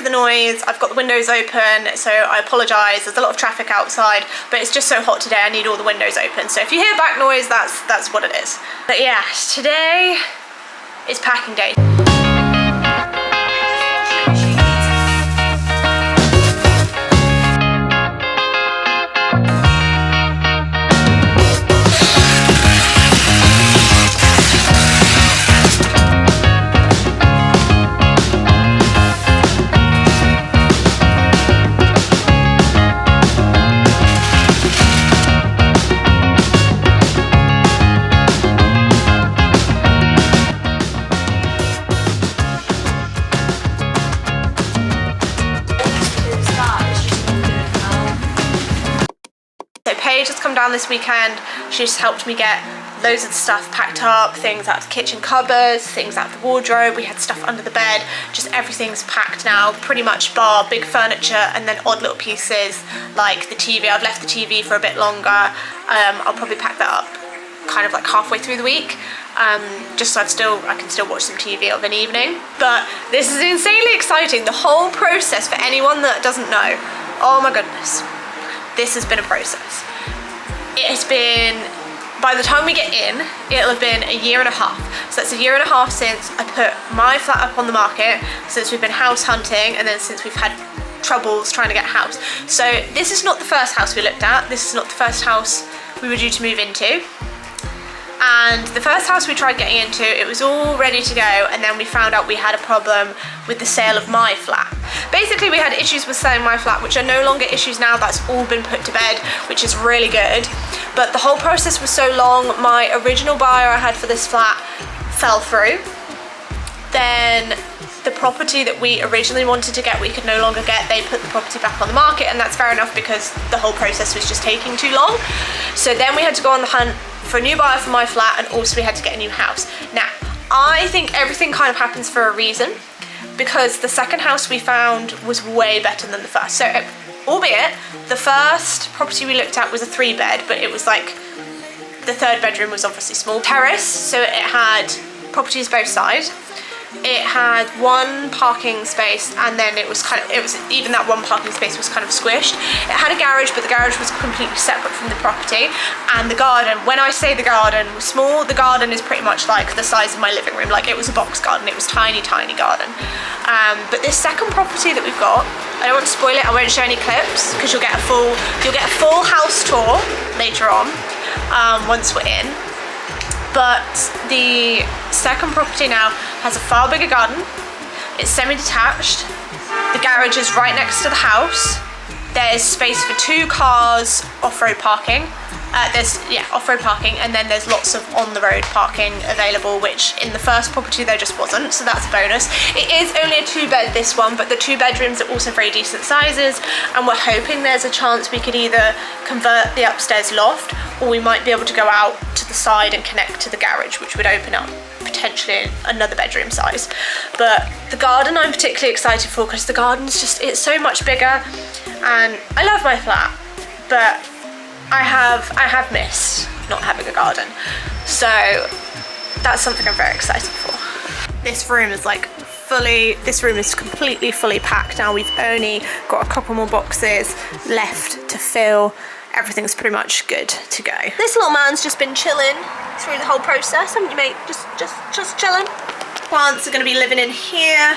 the noise. I've got the windows open, so I apologise. There's a lot of traffic outside, but it's just so hot today, I need all the windows open. So if you hear back noise, that's what it is. But yeah, today is packing day. Paige has come down this weekend. She's helped me get loads of stuff packed up, things out of the kitchen cupboards, things out of the wardrobe. We had stuff under the bed, just everything's packed now, pretty much bar big furniture and then odd little pieces like the TV. I've left the TV for a bit longer. I'll probably pack that up kind of like halfway through the week, just so I can still watch some TV of an evening. But this is insanely exciting, the whole process. For anyone that doesn't know, oh my goodness, this has been a process. It has been, by the time we get in, it'll have been a year and a half. So that's a year and a half since I put my flat up on the market, since we've been house hunting, and then since we've had troubles trying to get a house. So this is not the first house we looked at. This is not the first house we were due to move into. And the first house we tried getting into, it was all ready to go, and then we found out we had a problem with the sale of my flat. Basically, we had issues with selling my flat, which are no longer issues now. That's all been put to bed, which is really good. But the whole process was so long. My original buyer I had for this flat fell through. Then the property that we originally wanted to get, we could no longer get. They put the property back on the market, and that's fair enough because the whole process was just taking too long. So then we had to go on the hunt for a new buyer for my flat, and also we had to get a new house. Now, I think everything kind of happens for a reason, because the second house we found was way better than the first. So, albeit, the first property we looked at was a 3-bed, but it was like, the 3rd bedroom was obviously small. Terrace, so it had properties both sides. It had one parking space, and then it was even that one parking space was kind of squished. It had a garage, but the garage was completely separate from the property. And the garden, when I say the garden was small, the garden is pretty much like the size of my living room. Like, it was a box garden, it was tiny garden. But this second property that we've got, I don't want to spoil it, I won't show any clips, because you'll get a full house tour later on, once we're in. But the second property now has a far bigger garden. It's semi-detached. The garage is right next to the house. There's space for 2 cars, off-road parking. Off-road parking, and then there's lots of on-the-road parking available, which in the first property there just wasn't, so that's a bonus. It is only a 2-bed, this one, but the 2 bedrooms are also very decent sizes, and we're hoping there's a chance we could either convert the upstairs loft, or we might be able to go out to the side and connect to the garage, which would open up potentially another bedroom size. But the garden I'm particularly excited for, because the garden's it's so much bigger, and I love my flat, but I have missed not having a garden. So that's something I'm very excited for. This room is completely fully packed now. We've only got a couple more boxes left to fill. Everything's pretty much good to go. This little man's just been chilling through the whole process, haven't you, mate? Just chilling. Plants are gonna be living in here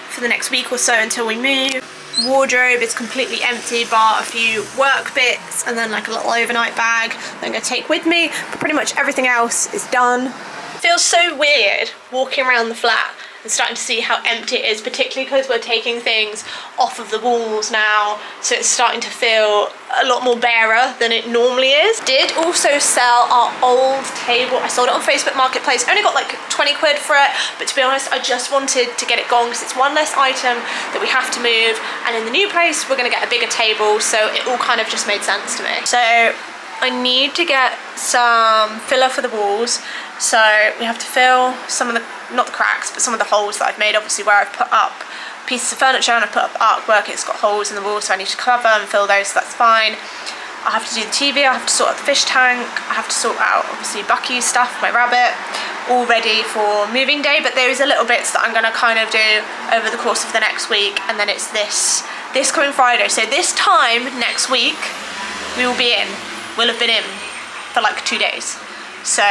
for the next week or so until we move. Wardrobe is completely empty bar a few work bits and then like a little overnight bag that I'm gonna take with me, but pretty much everything else is done. It feels so weird walking around the flat and starting to see how empty it is, particularly because we're taking things off of the walls now, so it's starting to feel a lot more barer than it normally is. Did also sell our old table. I sold it on Facebook Marketplace, only got like 20 quid for it, but to be honest, I just wanted to get it gone because it's one less item that we have to move, and in the new place we're gonna get a bigger table, so it all kind of just made sense to me. So I need to get some filler for the walls, so we have to fill some of the, not the cracks, but some of the holes that I've made, obviously where I've put up pieces of furniture and I've put up artwork, it's got holes in the wall, so I need to cover and fill those, so that's fine. I have to do the TV, I have to sort out the fish tank, I have to sort out obviously Bucky's stuff, my rabbit, all ready for moving day, but there is a little bits that I'm gonna kind of do over the course of the next week, and then it's this coming Friday. So this time next week, we'll have been in for like 2 days. So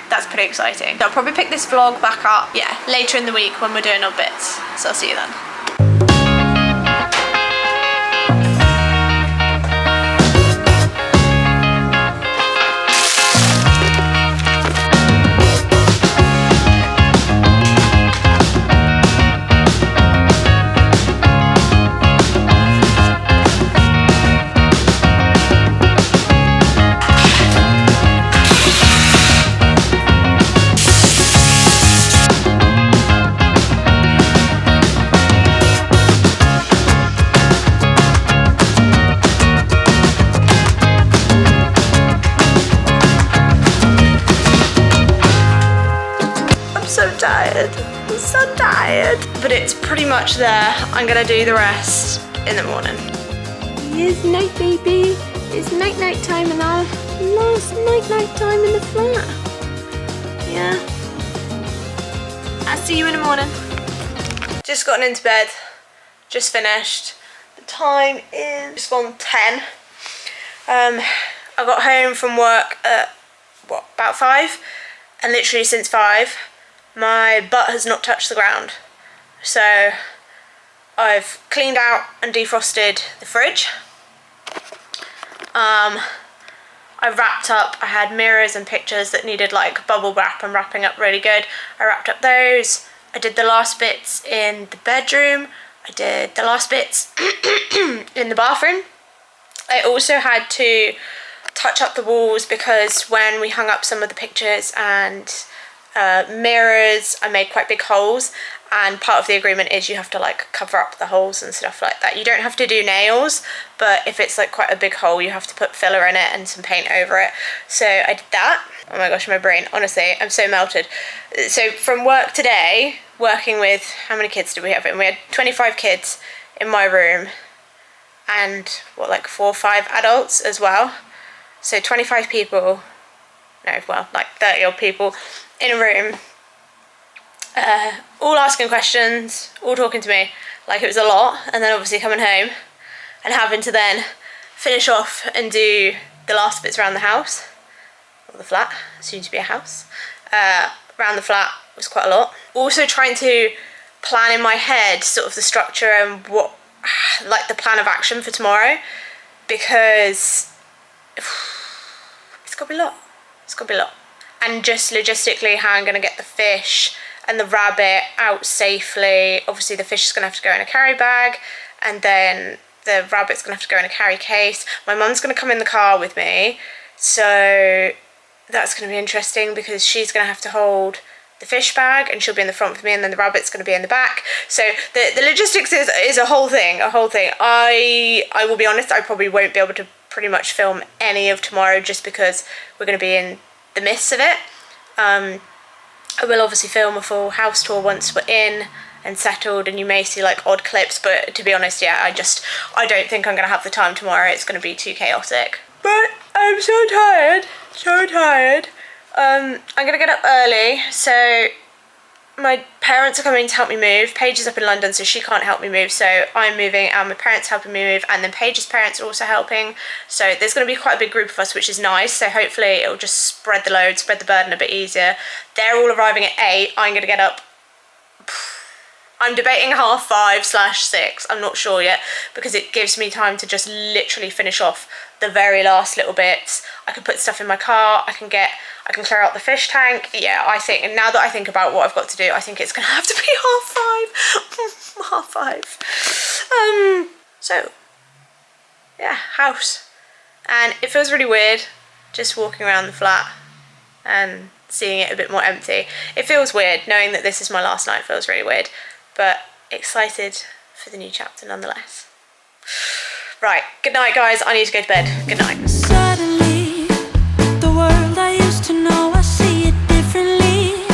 that's pretty exciting. So I'll probably pick this vlog back up, yeah, later in the week when we're doing our bits. So I'll see you then. I'm so tired. But it's pretty much there. I'm gonna do the rest in the morning. It's night, baby. It's night time and our last night time in the flat. Yeah. I'll see you in the morning. Just gotten into bed. Just finished. The time is just gone 10. I got home from work at about 5, and literally since 5 my butt has not touched the ground. So I've cleaned out and defrosted the fridge. I wrapped up, I had mirrors and pictures that needed like bubble wrap and wrapping up really good. I wrapped up those. I did the last bits in the bedroom. I did the last bits in the bathroom. I also had to touch up the walls because when we hung up some of the pictures and mirrors, I made quite big holes, and part of the agreement is you have to like cover up the holes and stuff like that. You don't have to do nails, but if it's like quite a big hole you have to put filler in it and some paint over it. So I did that. Oh my gosh, my brain, honestly, I'm so melted. So from work today, working with, how many kids did we have in? We had 25 kids in my room and like 4 or 5 adults as well. So 25 people, no, well, like 30 odd people in a room, all asking questions, all talking to me like it was a lot, and then obviously coming home and having to then finish off and do the last bits around the house, or the flat, soon to be a house. Around the flat was quite a lot. Also trying to plan in my head sort of the structure and what, like the plan of action for tomorrow, because it's got to be a lot. It's got to be a lot. And just logistically how I'm going to get the fish and the rabbit out safely. Obviously the fish is going to have to go in a carry bag, and then the rabbit's going to have to go in a carry case. My mum's going to come in the car with me, so that's going to be interesting because she's going to have to hold the fish bag and she'll be in the front with me, and then the rabbit's going to be in the back. So the logistics is a whole thing, I will be honest, I probably won't be able to pretty much film any of tomorrow just because we're going to be in the midst of it. I will obviously film a full house tour once we're in and settled, and you may see like odd clips, but to be honest, yeah, I don't think I'm gonna have the time tomorrow. It's gonna be too chaotic. But I'm so tired, I'm gonna get up early, so my parents are coming to help me move. Paige is up in London, so she can't help me move, so I'm moving and my parents helping me move, and then Paige's parents are also helping. So there's going to be quite a big group of us, which is nice. So hopefully it'll just spread the load, spread the burden a bit easier. They're all arriving at 8. I'm going to get up, I'm debating 5:30/6. I'm not sure yet, because it gives me time to just literally finish off the very last little bits. I can put stuff in my car, I can clear out the fish tank. Yeah, I think, and now that I think about what I've got to do, I think it's gonna have to be 5:30. So yeah, house. And it feels really weird just walking around the flat and seeing it a bit more empty. It feels weird knowing that this is my last night. Feels really weird, but excited for the new chapter nonetheless. Right, good night guys, I need to go to bed. Good night. Suddenly, the world I used to know, I see it differently.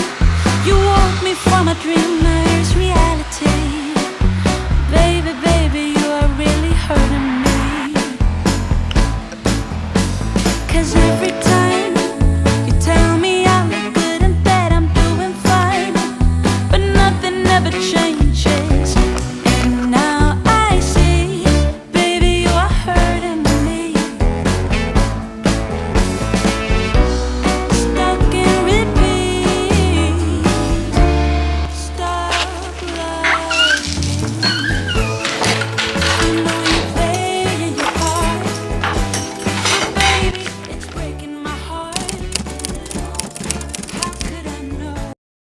You woke me from a dream.